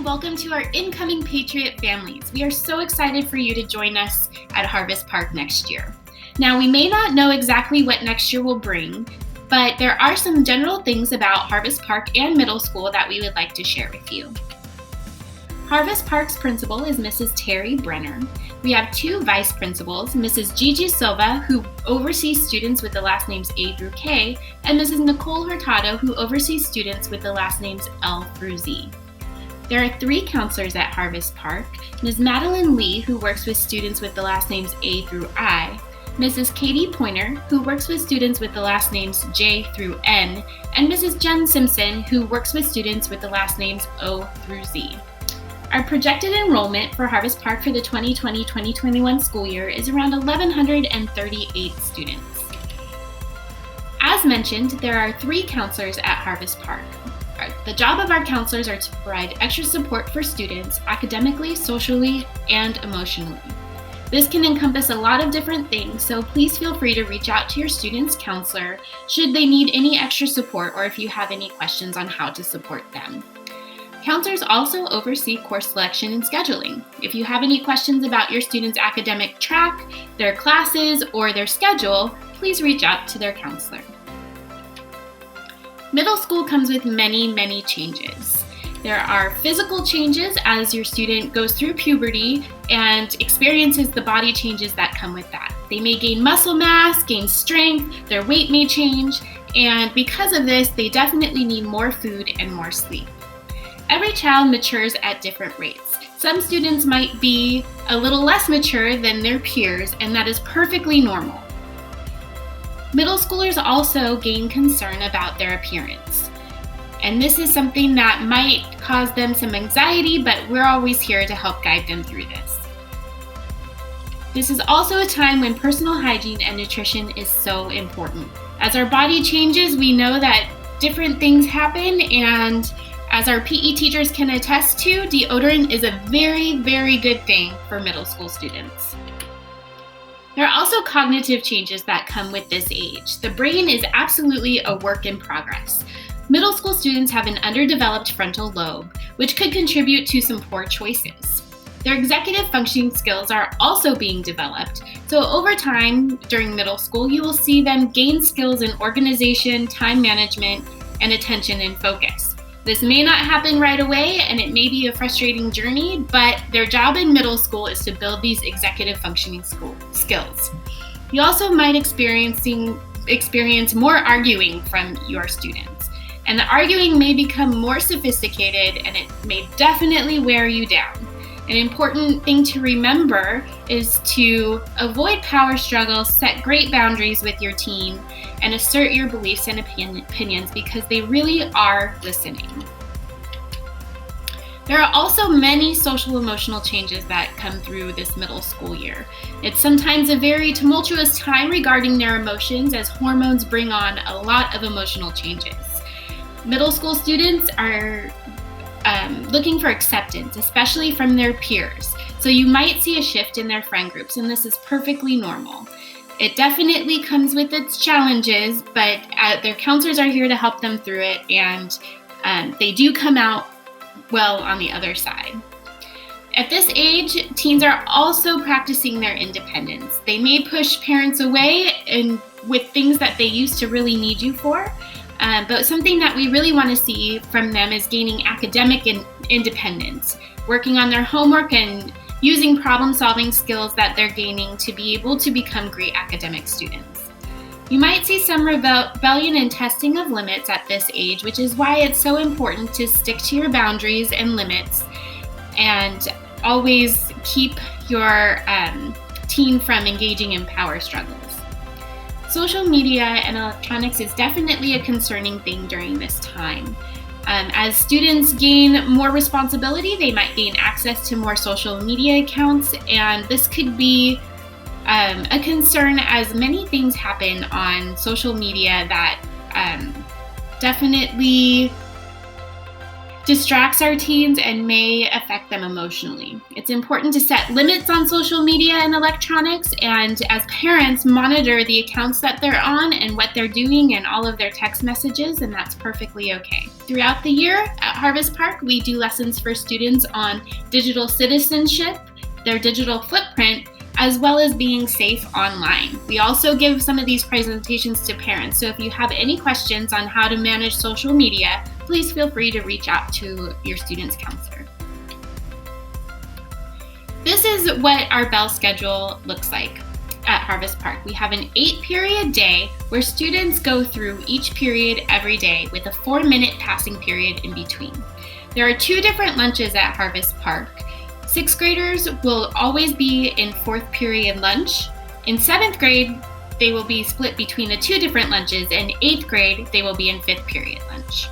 and welcome to our incoming Patriot families. We are so excited for you to join us at Harvest Park next year. Now, we may not know exactly what next year will bring, but there are some general things about Harvest Park and middle school that we would like to share with you. Harvest Park's principal is Mrs. Terry Brenner. We have two vice principals, Mrs. Gigi Silva, who oversees students with the last names A through K, and Mrs. Nicole Hurtado, who oversees students with the last names L through Z. There are three counselors at Harvest Park, Ms. Madeline Lee, who works with students with the last names A through I, Mrs. Katie Pointer, who works with students with the last names J through N, and Mrs. Jen Simpson, who works with students with the last names O through Z. Our projected enrollment for Harvest Park for the 2020-2021 school year is around 1,138 students. As mentioned, there are three counselors at Harvest Park. The job of our counselors are to provide extra support for students academically, socially, and emotionally. This can encompass a lot of different things, so please feel free to reach out to your student's counselor should they need any extra support or if you have any questions on how to support them. Counselors also oversee course selection and scheduling. If you have any questions about your student's academic track, their classes, or their schedule, please reach out to their counselor. Middle school comes with many changes. There are physical changes as your student goes through puberty and experiences the body changes that come with that. They may gain muscle mass, gain strength, their weight may change, and because of this, they definitely need more food and more sleep. Every child matures at different rates. Some students might be a little less mature than their peers, and that is perfectly normal. Middle schoolers also gain concern about their appearance. And this is something that might cause them some anxiety, but we're always here to help guide them through this. This is also a time when personal hygiene and nutrition is so important. As our body changes, we know that different things happen, and as our PE teachers can attest to, deodorant is a very good thing for middle school students. There are also cognitive changes that come with this age. The brain is absolutely a work in progress. Middle school students have an underdeveloped frontal lobe, which could contribute to some poor choices. Their executive functioning skills are also being developed, so over time during middle school, you will see them gain skills in organization, time management, and attention and focus. This may not happen right away, and it may be a frustrating journey, but their job in middle school is to build these executive functioning skills. You also might experience more arguing from your students, and the arguing may become more sophisticated, and it may definitely wear you down. An important thing to remember is to avoid power struggles, set great boundaries with your team, and assert your beliefs and opinions because they really are listening. There are also many social emotional changes that come through this middle school year. It's sometimes a very tumultuous time regarding their emotions as hormones bring on a lot of emotional changes. Middle school students are looking for acceptance, especially from their peers. So you might see a shift in their friend groups, and this is perfectly normal. It definitely comes with its challenges, but their counselors are here to help them through it, and they do come out well on the other side. At this age, teens are also practicing their independence. They may push parents away with things that they used to really need you for, but something that we really want to see from them is gaining academic independence, working on their homework and using problem-solving skills that they're gaining to be able to become great academic students. You might see some rebellion and testing of limits at this age, which is why it's so important to stick to your boundaries and limits and always keep your teen from engaging in power struggles. Social media and electronics is definitely a concerning thing during this time. As students gain more responsibility, they might gain access to more social media accounts, and this could be a concern as many things happen on social media that definitely distracts our teens and may affect them emotionally. It's important to set limits on social media and electronics, and as parents, monitor the accounts that they're on and what they're doing and all of their text messages, and that's perfectly okay. Throughout the year at Harvest Park, we do lessons for students on digital citizenship, their digital footprint, as well as being safe online. We also give some of these presentations to parents, so if you have any questions on how to manage social media, please feel free to reach out to your student's counselor. This is what our bell schedule looks like at Harvest Park. We have an 8-period day where students go through each period every day with a 4-minute passing period in between. There are 2 different lunches at Harvest Park. 6th graders will always be in 4th period lunch. In 7th grade, they will be split between the 2 different lunches, and 8th grade, they will be in 5th period lunch.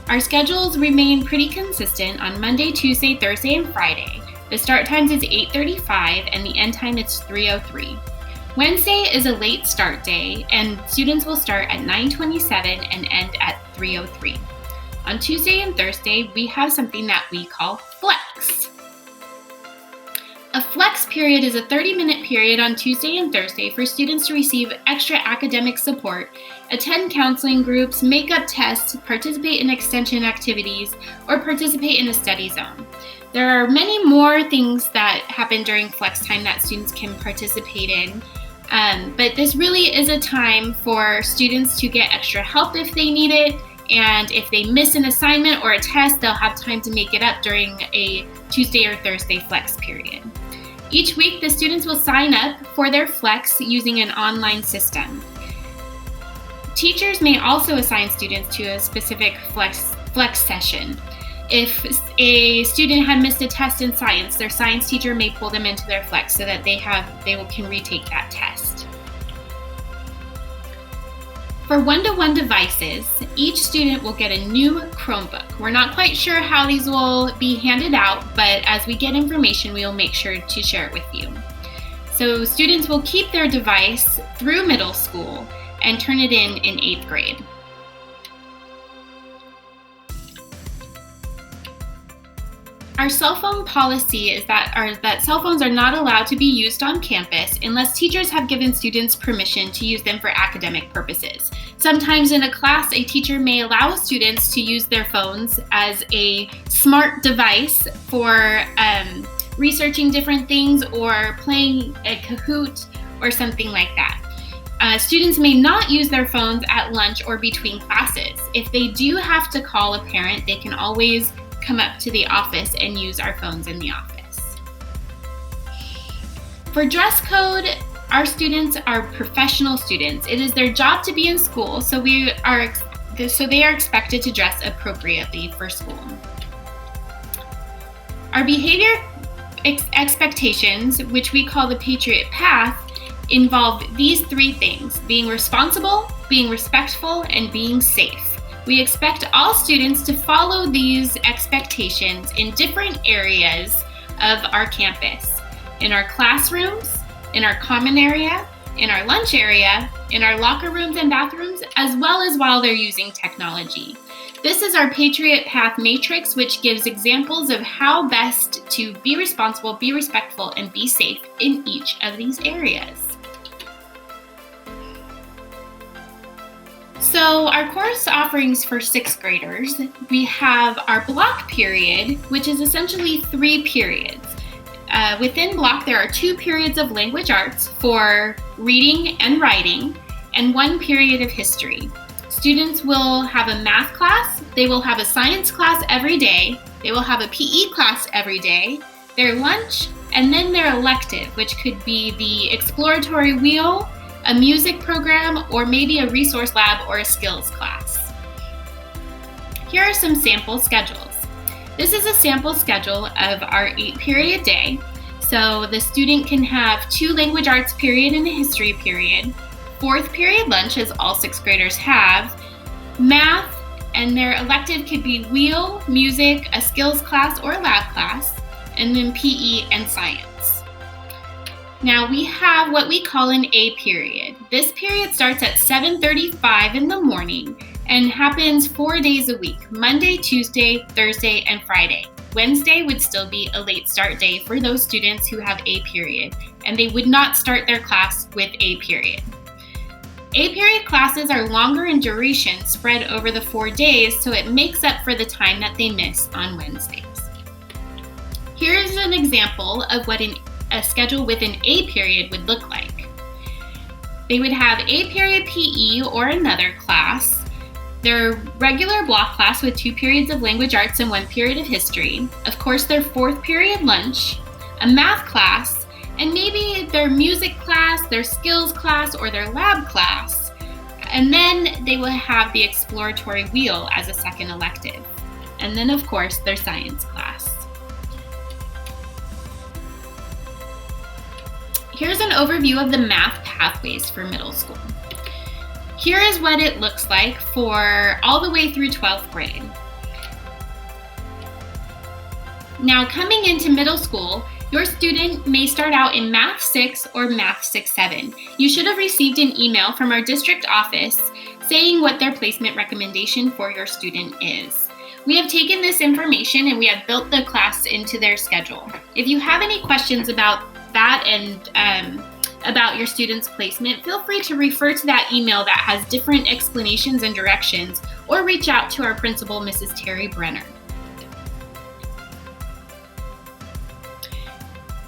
Our schedules remain pretty consistent on Monday, Tuesday, Thursday, and Friday. The start times is 8:35 and the end time is 3:03. Wednesday is a late start day, and students will start at 9:27 and end at 3:03. On Tuesday and Thursday, we have something that we call Flex. A flex period is a 30-minute period on Tuesday and Thursday for students to receive extra academic support, attend counseling groups, make up tests, participate in extension activities, or participate in a study zone. There are many more things that happen during flex time that students can participate in, but this really is a time for students to get extra help if they need it, and if they miss an assignment or a test, they'll have time to make it up during a Tuesday or Thursday flex period. Each week, the students will sign up for their flex using an online system. Teachers may also assign students to a specific flex session. If a student had missed a test in science, their science teacher may pull them into their flex so that they can retake that test. For one-to-one devices, each student will get a new Chromebook. We're not quite sure how these will be handed out, but as we get information, we will make sure to share it with you. So students will keep their device through middle school and turn it in 8th grade. Our cell phone policy is that cell phones are not allowed to be used on campus unless teachers have given students permission to use them for academic purposes. Sometimes in a class, a teacher may allow students to use their phones as a smart device for researching different things or playing a Kahoot or something like that. Students may not use their phones at lunch or between classes. If they do have to call a parent, they can always come up to the office and use our phones in the office. For dress code, our students are professional students. It is their job to be in school, so they are expected to dress appropriately for school. Our behavior expectations, which we call the Patriot Path, involve these 3 things: being responsible, being respectful, and being safe. We expect all students to follow these expectations in different areas of our campus: in our classrooms, in our common area, in our lunch area, in our locker rooms and bathrooms, as well as while they're using technology. This is our Patriot Path Matrix, which gives examples of how best to be responsible, be respectful, and be safe in each of these areas. So our course offerings for 6th graders, we have our block period, which is essentially 3 periods. Within block, there are 2 periods of language arts for reading and writing, and 1 period of history. Students will have a math class, they will have a science class every day, they will have a PE class every day, their lunch, and then their elective, which could be the exploratory wheel, a music program, or maybe a resource lab or a skills class. Here are some sample schedules. This is a sample schedule of our 8-period day. So the student can have 2 language arts period and a history period, 4th period lunch, as all 6th graders have, math, and their elective could be wheel, music, a skills class or a lab class, and then PE and science. Now we have what we call an A period. This period starts at 7:35 in the morning and happens 4 days a week, Monday, Tuesday, Thursday, and Friday. Wednesday would still be a late start day for those students who have A period, and they would not start their class with A period. A period classes are longer in duration, spread over the 4 days, so it makes up for the time that they miss on Wednesdays. Here is an example of what a schedule with an A period would look like. They would have A period PE or another class, their regular block class with 2 periods of language arts and 1 period of history, of course their 4th period lunch, a math class, and maybe their music class, their skills class, or their lab class. And then they will have the exploratory wheel as a second elective. And then of course their science class. Here's an overview of the math pathways for middle school. Here is what it looks like for all the way through 12th grade. Now, coming into middle school, your student may start out in Math 6 or Math 6-7. You should have received an email from our district office saying what their placement recommendation for your student is. We have taken this information and we have built the class into their schedule. If you have any questions about that and about your student's placement, feel free to refer to that email that has different explanations and directions, or reach out to our principal, Mrs. Terry Brenner.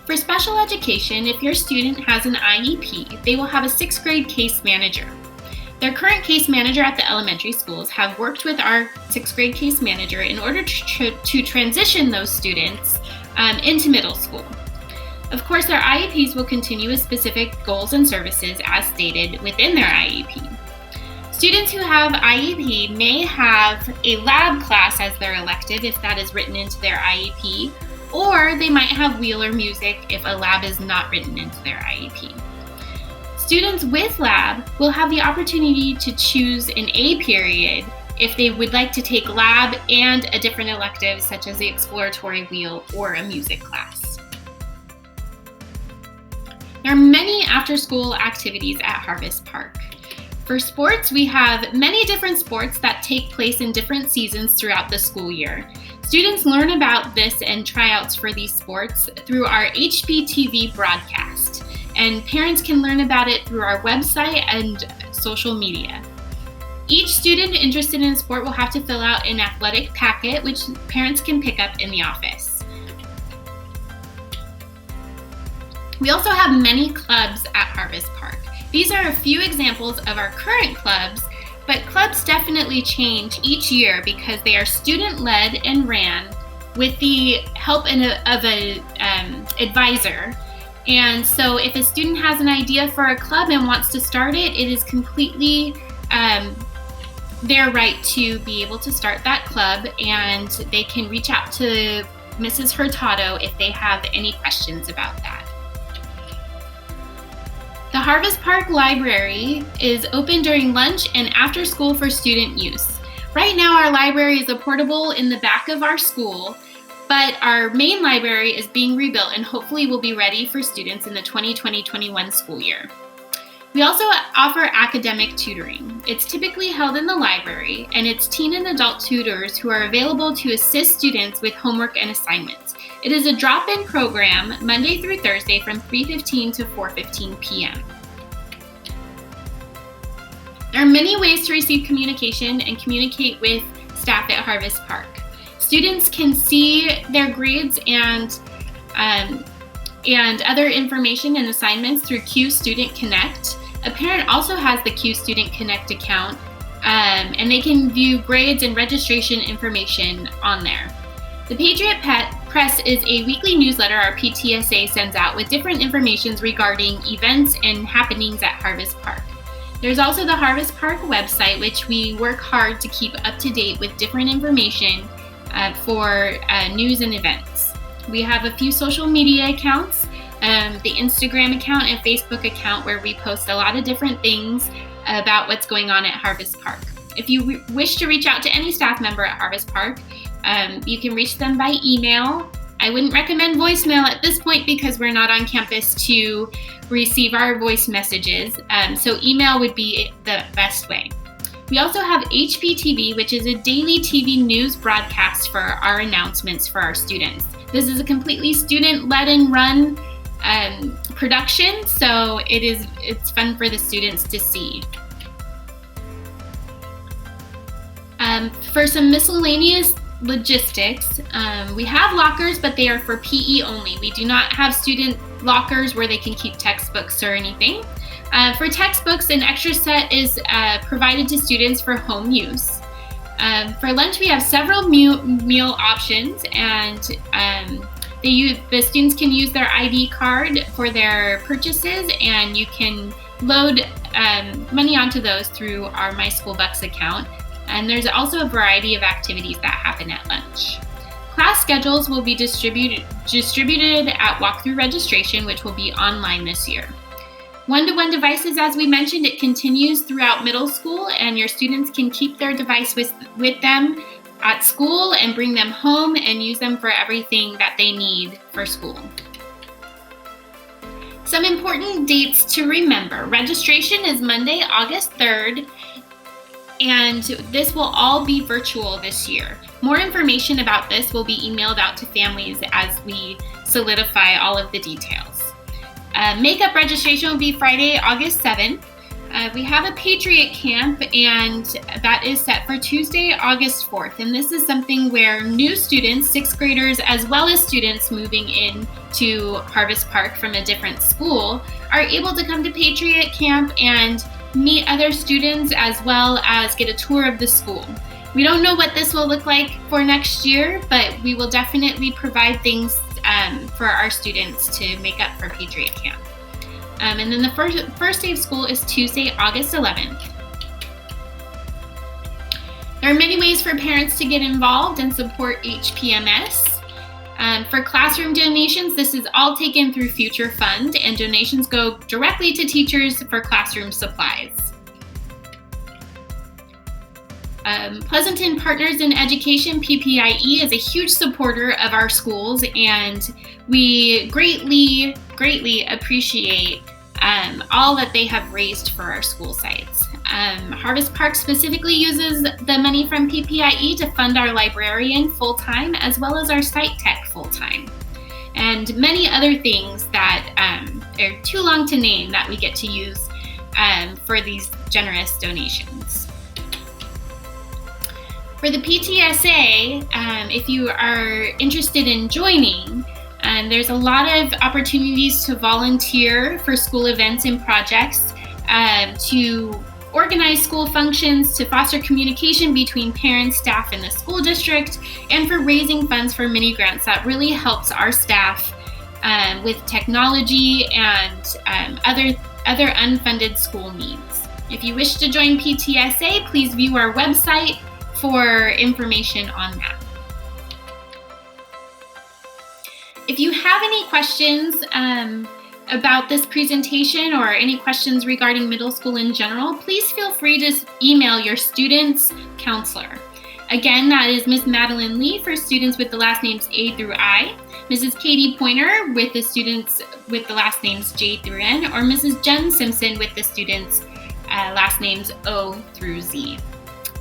For special education, if your student has an IEP, they will have a 6th grade case manager. Their current case manager at the elementary schools have worked with our 6th grade case manager in order to transition those students into middle school. Of course, their IEPs will continue with specific goals and services as stated within their IEP. Students who have IEP may have a lab class as their elective if that is written into their IEP, or they might have wheel or music if a lab is not written into their IEP. Students with lab will have the opportunity to choose an A period if they would like to take lab and a different elective such as the exploratory wheel or a music class. There are many after-school activities at Harvest Park. For sports, we have many different sports that take place in different seasons throughout the school year. Students learn about this and tryouts for these sports through our HBTV broadcast, and parents can learn about it through our website and social media. Each student interested in a sport will have to fill out an athletic packet, which parents can pick up in the office. We also have many clubs at Harvest Park. These are a few examples of our current clubs, but clubs definitely change each year because they are student-led and ran with the help of an advisor. And so if a student has an idea for a club and wants to start it, it is completely their right to be able to start that club, and they can reach out to Mrs. Hurtado if they have any questions about that. The Harvest Park Library is open during lunch and after school for student use. Right now our library is a portable in the back of our school, but our main library is being rebuilt and hopefully will be ready for students in the 2020-21 school year. We also offer academic tutoring. It's typically held in the library, and it's teen and adult tutors who are available to assist students with homework and assignments. It is a drop-in program Monday through Thursday from 3:15 to 4:15 p.m. There are many ways to receive communication and communicate with staff at Harvest Park. Students can see their grades and other information and assignments through Q Student Connect. A parent also has the Q Student Connect account, and they can view grades and registration information on there. The Patriot Press is a weekly newsletter our PTSA sends out with different information regarding events and happenings at Harvest Park. There's also the Harvest Park website, which we work hard to keep up to date with different information for news and events. We have a few social media accounts, the Instagram account and Facebook account, where we post a lot of different things about what's going on at Harvest Park. If you wish to reach out to any staff member at Harvest Park, you can reach them by email. I wouldn't recommend voicemail at this point because we're not on campus to receive our voice messages, so email would be the best way. We also have HPTV, which is a daily TV news broadcast for our announcements for our students. This is a completely student-led and run production, so it's fun for the students to see. For some miscellaneous logistics, we have lockers, but they are for PE only. We do not have student lockers where they can keep textbooks or anything. For textbooks, an extra set is provided to students for home use. For lunch, we have several meal options, and the students can use their ID card for their purchases, and you can load money onto those through our My School Bucks account. And there's also a variety of activities that happen at lunch. Class schedules will be distributed at walkthrough registration, which will be online this year. One-to-one devices, as we mentioned, it continues throughout middle school, and your students can keep their device with them at school and bring them home and use them for everything that they need for school. Some important dates to remember. Registration is Monday, August 3rd, and this will all be virtual this year. More information about this will be emailed out to families as we solidify all of the details. Makeup registration will be Friday, August 7th. We have a Patriot Camp, and that is set for Tuesday, August 4th. And this is something where new students, 6th graders, as well as students moving in to Harvest Park from a different school, are able to come to Patriot Camp and meet other students as well as get a tour of the school. We don't know what this will look like for next year, but we will definitely provide things for our students to make up for Patriot Camp. And then the first day of school is Tuesday, August 11th. There are many ways for parents to get involved and support HPMS. For classroom donations, this is all taken through Future Fund, and donations go directly to teachers for classroom supplies. Pleasanton Partners in Education, PPIE, is a huge supporter of our schools, and we greatly appreciate all that they have raised for our school sites. Harvest Park specifically uses the money from PPIE to fund our librarian full-time, as well as our site tech full-time, and many other things that are too long to name that we get to use for these generous donations. For the PTSA, if you are interested in joining, there's a lot of opportunities to volunteer for school events and projects, to organize school functions, to foster communication between parents, staff, and the school district, and for raising funds for mini grants. That really helps our staff with technology and other unfunded school needs. If you wish to join PTSA, please view our website for information on that. If you have any questions about this presentation or any questions regarding middle school in general, please feel free to email your student's counselor. Again, that is Ms. Madeline Lee for students with the last names A through I, Mrs. Katie Pointer with the students with the last names J through N, or Mrs. Jen Simpson with the students' last names O through Z.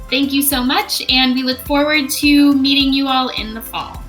Thank you so much, and we look forward to meeting you all in the fall.